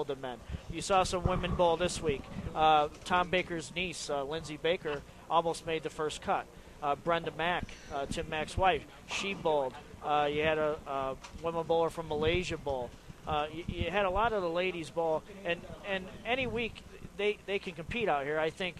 the men. You saw some women bowl this week. Tom Baker's niece, Lindsay Baker, almost made the first cut. Brenda Mack, Tim Mack's wife, she bowled. You had a women bowler from Malaysia bowl. You had a lot of the ladies bowl, and any week they can compete out here. I think,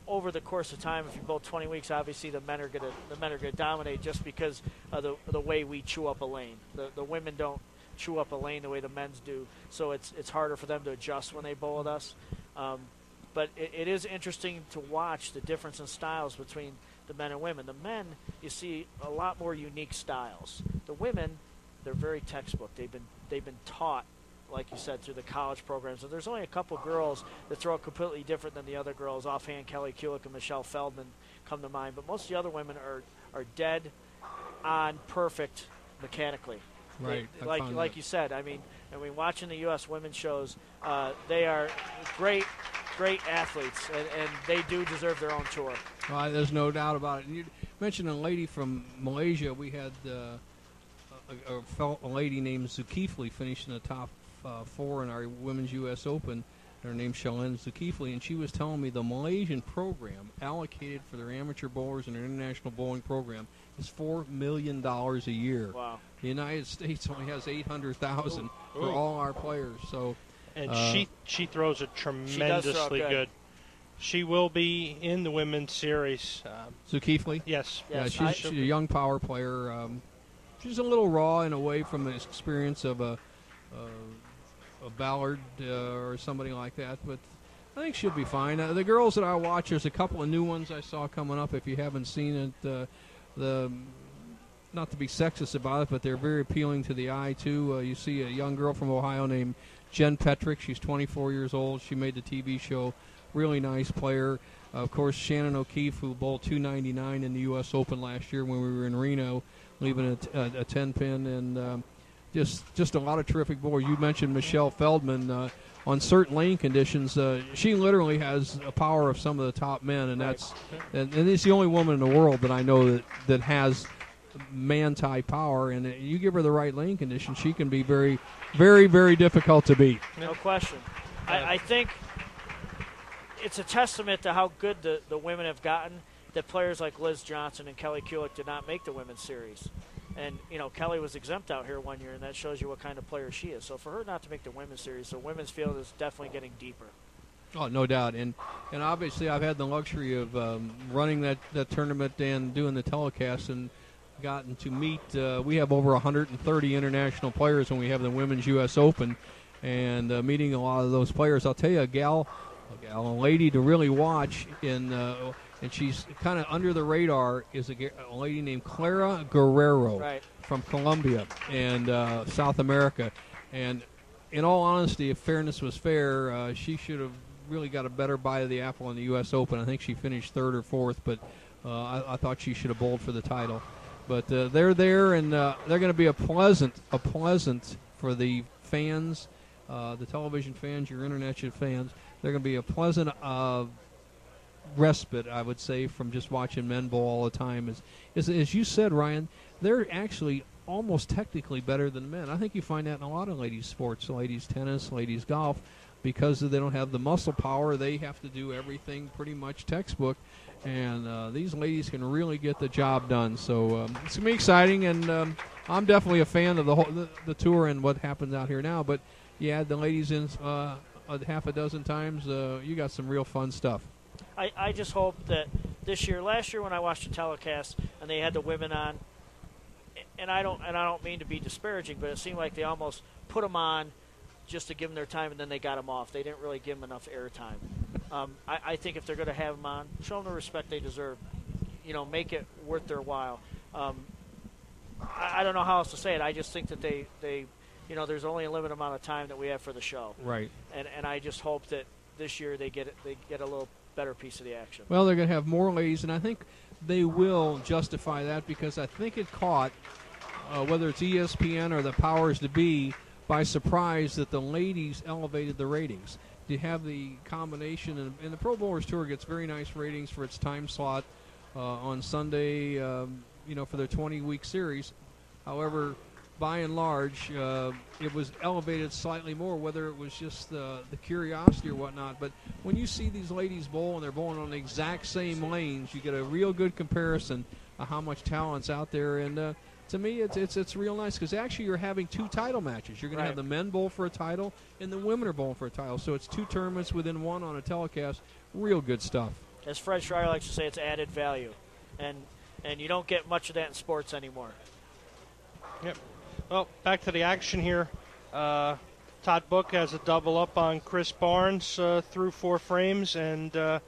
over the course of time, if you bowl 20 weeks, obviously the men are gonna dominate just because of the way we chew up a lane. The women don't chew up a lane the way the men's do, so it's harder for them to adjust when they bowl with us. But it is interesting to watch the difference in styles between the men and women. The men, you see a lot more unique styles. The women, they're very textbook. They've been taught, like you said, through the college programs. And there's only a couple girls that throw it completely different than the other girls. Offhand, Kelly Kulick and Michelle Feldman come to mind. But most of the other women are dead on perfect mechanically. Right. Like you said, I mean, watching the U.S. women's shows, they are great athletes, and they do deserve their own tour. Well, there's no doubt about it. And you mentioned a lady from Malaysia. We had a lady named Zulkifli finish in the top 4 in our Women's U.S. Open. Her name's Shalin Zulkifli, and she was telling me the Malaysian program allocated for their amateur bowlers and their international bowling program is $4 million a year. Wow. The United States only has $800,000 for all our players. So, and she throws it tremendously good. She will be in the women's series. Zulkifli? Yes. Yeah, she's a young power player. She's a little raw in a way from the experience of a Ballard or somebody like that, but I think she'll be fine. The girls that I watch, there's a couple of new ones I saw coming up. If you haven't seen it, not to be sexist about it, but they're very appealing to the eye too. You see a young girl from Ohio named Jen Petrick. She's 24 years old. She made the TV show. Really nice player. Of course, Shannon O'Keefe, who bowled 299 in the U.S. Open last year when we were in Reno, leaving a 10-pin, and just a lot of terrific bowlers. You mentioned Michelle Feldman. On certain lane conditions, she literally has a power of some of the top men, and and it's the only woman in the world that I know that has man-type power. And you give her the right lane conditions, she can be very, very, very difficult to beat. No question. I think it's a testament to how good the women have gotten that players like Liz Johnson and Kelly Kulick did not make the women's series. And, Kelly was exempt out here one year, and that shows you what kind of player she is. So for her not to make the women's series, the women's field is definitely getting deeper. Oh, no doubt. And obviously I've had the luxury of running that tournament and doing the telecast and gotten to meet, we have over 130 international players when we have the Women's U.S. Open, and meeting a lot of those players. I'll tell you, a lady to really watch and she's kind of under the radar, is a lady named Clara Guerrero from Colombia and South America. And in all honesty, if fairness was fair, she should have really got a better bite of the apple in the U.S. Open. I think she finished 3rd or 4th, but I thought she should have bowled for the title. But they're there, and they're going to be a pleasant for the fans, the television fans, your internet fans. They're going to be a pleasant respite, I would say, from just watching men bowl all the time. As you said, Ryan, they're actually almost technically better than men. I think you find that in a lot of ladies' sports, ladies' tennis, ladies' golf, because they don't have the muscle power. They have to do everything pretty much textbook, and these ladies can really get the job done. So it's going to be exciting, and I'm definitely a fan of the tour and what happens out here now. But you add the ladies in a half a dozen times, you got some real fun stuff. I just hope that last year when I watched the telecast and they had the women on, and I don't mean to be disparaging, but it seemed like they almost put them on just to give them their time, and then they got them off. They didn't really give them enough airtime. I think if they're going to have them on, show them the respect they deserve. Make it worth their while. I don't know how else to say it. I just think that they there's only a limited amount of time that we have for the show. Right. And I just hope that this year they get a little better piece of the action. Well, they're going to have more ladies, and I think they will justify that, because I think it caught, whether it's ESPN or the powers to be, by surprise that the ladies elevated the ratings. You have the combination, and the Pro Bowlers Tour gets very nice ratings for its time slot on Sunday, for their 20-week series. However, by and large, it was elevated slightly more, whether it was just the curiosity or whatnot. But when you see these ladies bowl and they're bowling on the exact same lanes, you get a real good comparison of how much talent's out there. And to me, it's real nice because actually you're having two title matches. You're going to have the men bowl for a title and the women are bowling for a title. So it's two tournaments within one on a telecast. Real good stuff. As Fred Schreier likes to say, it's added value. And you don't get much of that in sports anymore. Yep. Well, back to the action here. Todd Book has a double up on Chris Barnes through 4 frames, and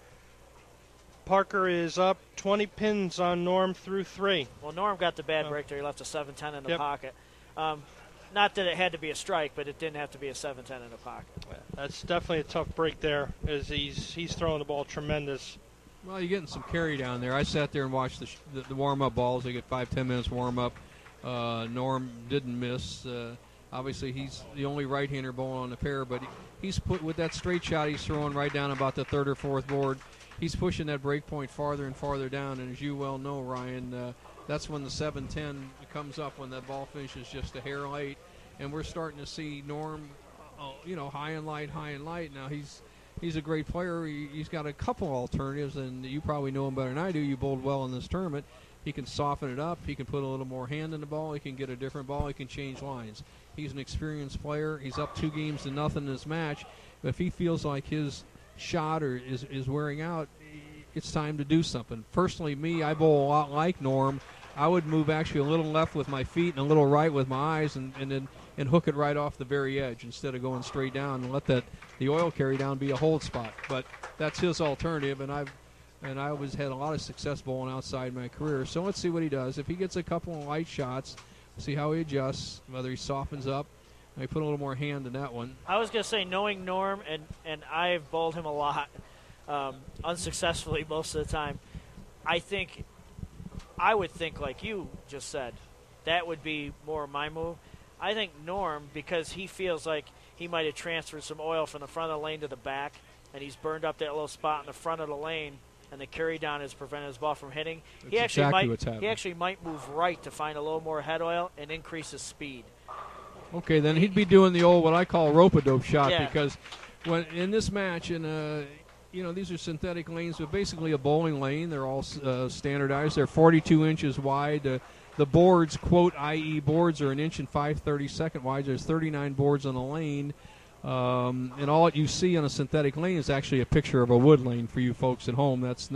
Parker is up 20 pins on Norm through 3. Well, Norm got the bad break there. He left a 7-10 in the pocket. Not that it had to be a strike, but it didn't have to be a 7-10 in the pocket. Yeah, that's definitely a tough break there, as he's throwing the ball tremendous. Well, you're getting some carry down there. I sat there and watched the warm-up balls. They get 5-10 minutes warm-up. Norm didn't miss. Obviously, he's the only right-hander bowling on the pair, but he's put with that straight shot he's throwing right down about the 3rd or 4th board. He's pushing that break point farther and farther down, and as you well know, Ryan, that's when the 7-10 comes up, when that ball finishes just a hair late, and we're starting to see Norm, high and light. Now, he's a great player. He's got a couple alternatives, and you probably know him better than I do. You bowled well in this tournament. He can soften it up. He can put a little more hand in the ball. He can get a different ball. He can change lines. He's an experienced player. He's up 2-0 in this match. But if he feels like his shot is wearing out, it's time to do something. Personally, I bowl a lot like Norm. I would move actually a little left with my feet and a little right with my eyes and hook it right off the very edge instead of going straight down and let the oil carry down be a hold spot. But that's his alternative, and I always had a lot of success bowling outside my career. So let's see what he does. If he gets a couple of light shots, see how he adjusts, whether he softens up. I put a little more hand in that one. I was going to say, knowing Norm, and I've bowled him a lot, unsuccessfully most of the time, I would think, like you just said, that would be more my move. I think Norm, because he feels like he might have transferred some oil from the front of the lane to the back, and he's burned up that little spot in the front of the lane, and the carry down has prevented his ball from hitting. He actually might move right to find a little more head oil and increase his speed. Okay, then he'd be doing the old what I call rope-a-dope shot, because when in this match, these are synthetic lanes, but basically a bowling lane. They're all standardized. They're 42 inches wide. The boards, quote, i.e. boards, are 1 inch and 5/32 wide. There's 39 boards on the lane. And all you see on a synthetic lane is actually a picture of a wood lane for you folks at home. That's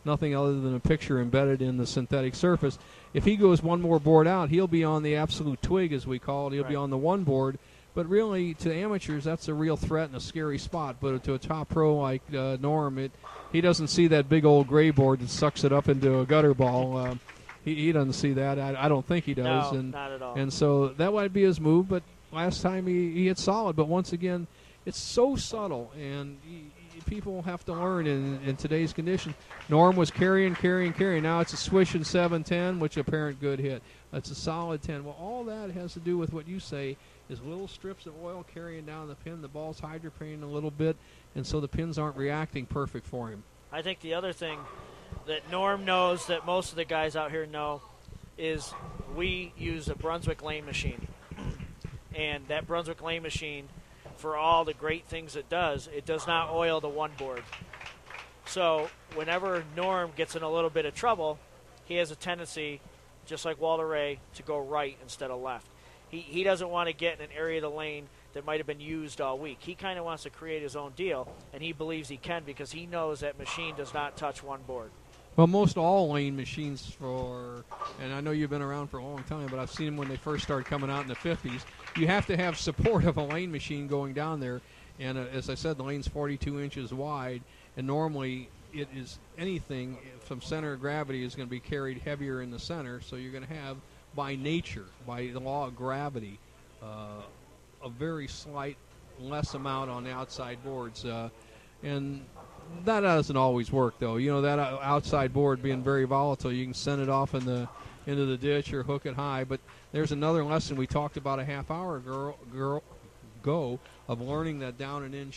nothing other than a picture embedded in the synthetic surface. If he goes one more board out, he'll be on the absolute twig, as we call it. He'll be on the 1 board. But really, to amateurs, that's a real threat and a scary spot. But to a top pro like Norm, he doesn't see that big old gray board that sucks it up into a gutter ball. He doesn't see that. I don't think he does. No, not at all. And so that might be his move. But last time he hit solid. But once again, it's so subtle, and people have to learn in today's conditions. Norm was carrying. Now it's a swishing 7-10, which apparent good hit. It's a solid 10. Well, all that has to do with what you say is little strips of oil carrying down the pin. The ball's hydroplaning a little bit, and so the pins aren't reacting perfect for him. I think the other thing that Norm knows that most of the guys out here know is we use a Brunswick lane machine. And that Brunswick lane machine, for all the great things it does not oil the 1 board. So whenever Norm gets in a little bit of trouble, he has a tendency, just like Walter Ray, to go right instead of left. He doesn't want to get in an area of the lane that might have been used all week. He kind of wants to create his own deal, and he believes he can because he knows that machine does not touch 1 board. Well, most all lane machines and I know you've been around for a long time, but I've seen them when they first started coming out in the 50s. You have to have support of a lane machine going down there. And as I said, the lane's 42 inches wide, and normally it is anything from center of gravity is going to be carried heavier in the center, so you're going to have, by nature, by the law of gravity, a very slight less amount on the outside boards. And that doesn't always work, though. That outside board being very volatile, you can send it off into the ditch or hook it high. But there's another lesson we talked about a half hour ago of learning that down and in